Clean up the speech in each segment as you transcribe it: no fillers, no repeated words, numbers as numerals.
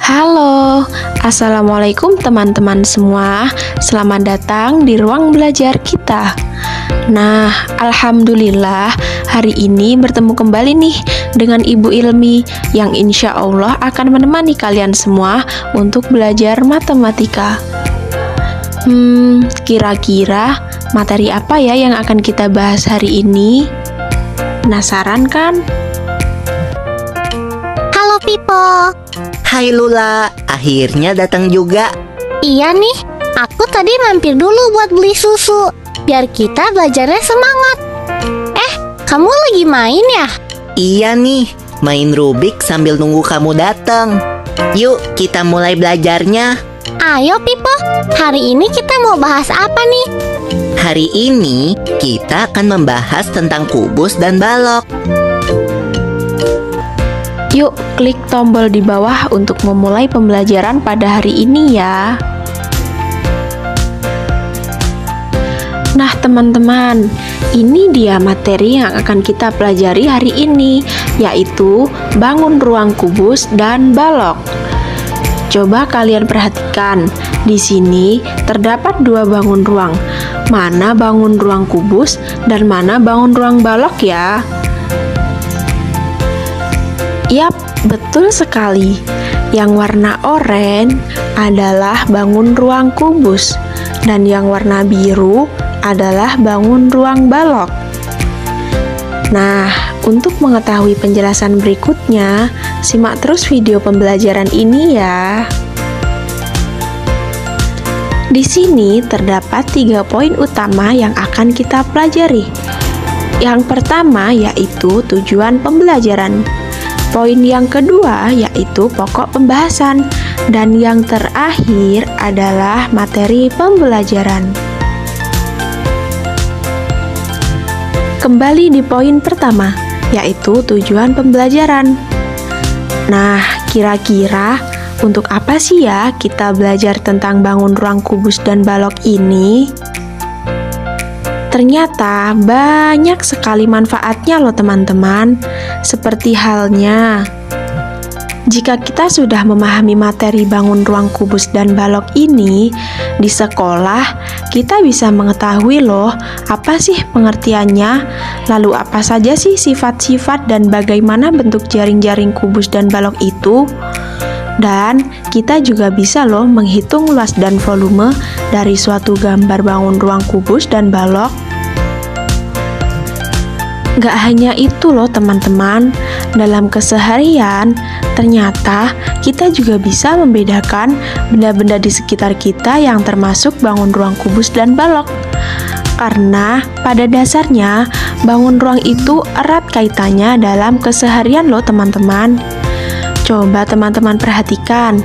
Halo, Assalamualaikum teman-teman semua. Selamat datang di ruang belajar kita. Nah, Alhamdulillah hari ini bertemu kembali nih dengan Ibu Ilmi yang insya Allah akan menemani kalian semua untuk belajar matematika. Kira-kira materi apa ya yang akan kita bahas hari ini? Penasaran kan? Halo Pipo. Hai Lula, akhirnya datang juga. Iya nih, aku tadi mampir dulu buat beli susu, biar kita belajarnya semangat. Kamu lagi main ya? Iya nih, main Rubik sambil nunggu kamu datang. Yuk, kita mulai belajarnya. Ayo Pipo, hari ini kita mau bahas apa nih? Hari ini kita akan membahas tentang kubus dan balok. Yuk, klik tombol di bawah untuk memulai pembelajaran pada hari ini ya. Nah, teman-teman, ini dia materi yang akan kita pelajari hari ini, yaitu bangun ruang kubus dan balok. Coba kalian perhatikan, di sini terdapat dua bangun ruang. Mana bangun ruang kubus dan mana bangun ruang balok ya? Yap, betul sekali. Yang warna oranye adalah bangun ruang kubus dan yang warna biru adalah bangun ruang balok. Nah, untuk mengetahui penjelasan berikutnya, simak terus video pembelajaran ini ya. Di sini terdapat 3 poin utama yang akan kita pelajari. Yang pertama yaitu tujuan pembelajaran. Poin yang kedua yaitu pokok pembahasan, dan yang terakhir adalah materi pembelajaran. Kembali di poin pertama, yaitu tujuan pembelajaran. Nah, kira-kira untuk apa sih ya kita belajar tentang bangun ruang kubus dan balok ini? Ternyata banyak sekali manfaatnya loh teman-teman. Seperti halnya, jika kita sudah memahami materi bangun ruang kubus dan balok ini, di sekolah kita bisa mengetahui loh apa sih pengertiannya, lalu apa saja sih sifat-sifat dan bagaimana bentuk jaring-jaring kubus dan balok itu. Dan kita juga bisa loh menghitung luas dan volume dari suatu gambar bangun ruang kubus dan balok. Gak hanya itu loh teman-teman, dalam keseharian ternyata kita juga bisa membedakan benda-benda di sekitar kita yang termasuk bangun ruang kubus dan balok. Karena pada dasarnya bangun ruang itu erat kaitannya dalam keseharian loh teman-teman. Coba teman-teman perhatikan,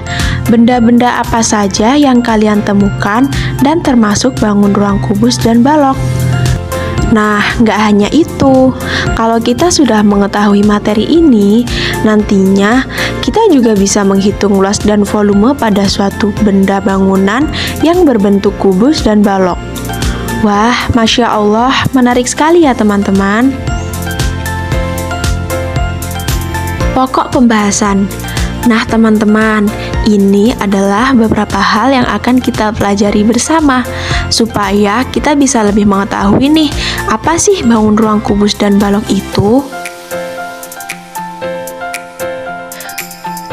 benda-benda apa saja yang kalian temukan dan termasuk bangun ruang kubus dan balok. Nah, nggak hanya itu, kalau kita sudah mengetahui materi ini, nantinya kita juga bisa menghitung luas dan volume pada suatu benda bangunan yang berbentuk kubus dan balok. Wah, Masya Allah, menarik sekali ya teman-teman. Pokok pembahasan. Nah teman-teman, ini adalah beberapa hal yang akan kita pelajari bersama supaya kita bisa lebih mengetahui nih apa sih bangun ruang kubus dan balok itu.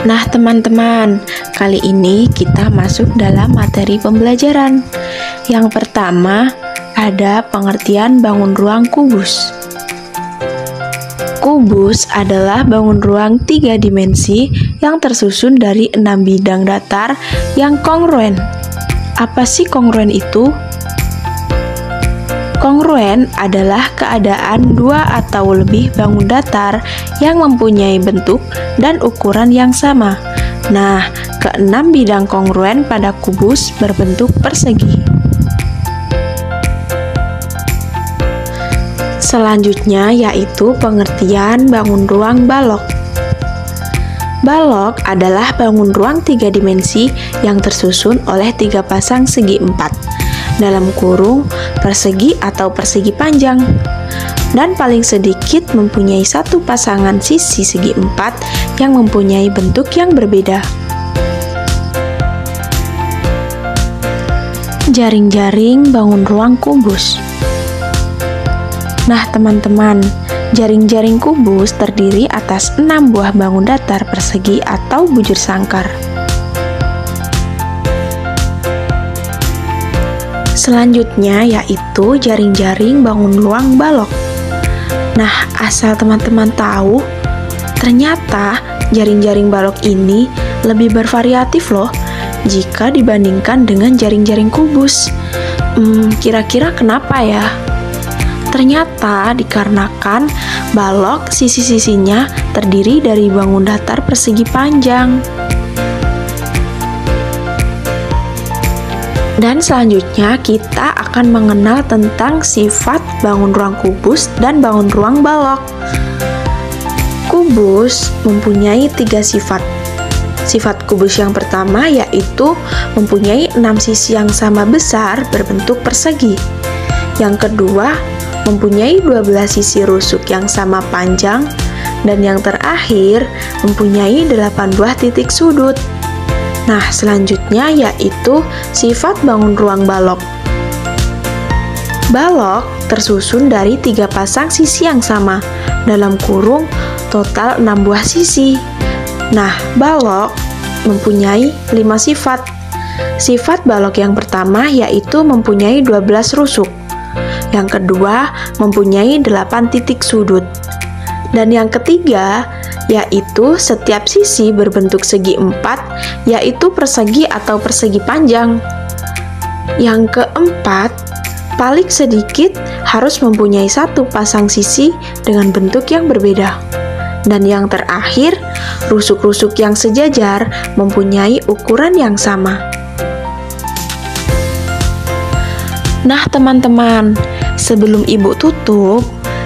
Nah teman-teman, kali ini kita masuk dalam materi pembelajaran. Yang pertama ada pengertian bangun ruang kubus. Kubus adalah bangun ruang 3 dimensi yang tersusun dari 6 bidang datar yang kongruen. Apa sih kongruen itu? Kongruen adalah keadaan 2 atau lebih bangun datar yang mempunyai bentuk dan ukuran yang sama. Nah, ke-6 bidang kongruen pada kubus berbentuk persegi. Selanjutnya yaitu pengertian bangun ruang balok. Balok adalah bangun ruang 3 dimensi yang tersusun oleh 3 pasang segi 4, dalam kurung persegi atau persegi panjang, dan paling sedikit mempunyai 1 pasangan sisi segi 4 yang mempunyai bentuk yang berbeda. Jaring-jaring bangun ruang kubus. Nah teman-teman, jaring-jaring kubus terdiri atas 6 buah bangun datar persegi atau bujur sangkar. Selanjutnya yaitu jaring-jaring bangun ruang balok. Nah, asal teman-teman tahu, ternyata jaring-jaring balok ini lebih bervariatif loh jika dibandingkan dengan jaring-jaring kubus. Kira-kira kenapa ya? Ternyata dikarenakan balok sisi-sisinya terdiri dari bangun datar persegi panjang. Dan selanjutnya kita akan mengenal tentang sifat bangun ruang kubus dan bangun ruang balok. Kubus mempunyai 3 sifat. Sifat kubus yang pertama yaitu mempunyai 6 sisi yang sama besar berbentuk persegi. Yang kedua, mempunyai 12 sisi rusuk yang sama panjang. Dan yang terakhir, mempunyai 8 buah titik sudut. Nah, selanjutnya yaitu sifat bangun ruang balok. Balok tersusun dari 3 pasang sisi yang sama, dalam kurung total 6 buah sisi. Nah, balok mempunyai 5 sifat. Sifat balok yang pertama yaitu mempunyai 12 rusuk. Yang kedua, mempunyai 8 titik sudut. Dan yang ketiga, yaitu setiap sisi berbentuk segi 4, yaitu persegi atau persegi panjang. Yang keempat, paling sedikit harus mempunyai 1 pasang sisi dengan bentuk yang berbeda. Dan yang terakhir, rusuk-rusuk yang sejajar mempunyai ukuran yang sama. Nah teman-teman, sebelum Ibu tutup,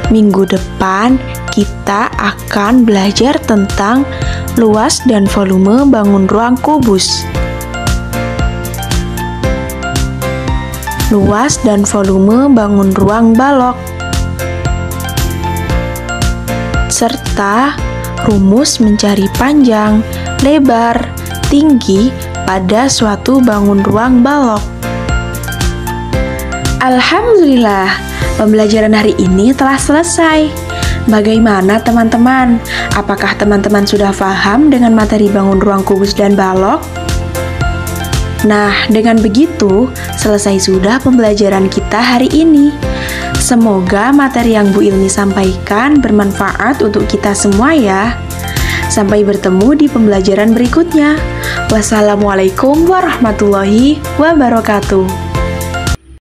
minggu depan kita akan belajar tentang luas dan volume bangun ruang kubus. Luas dan volume bangun ruang balok. Serta rumus mencari panjang, lebar, tinggi pada suatu bangun ruang balok. Alhamdulillah, pembelajaran hari ini telah selesai. Bagaimana teman-teman? Apakah teman-teman sudah paham dengan materi bangun ruang kubus dan balok? Nah, dengan begitu, selesai sudah pembelajaran kita hari ini. Semoga materi yang Bu Ilmi sampaikan bermanfaat untuk kita semua ya. Sampai bertemu di pembelajaran berikutnya. Wassalamualaikum warahmatullahi wabarakatuh.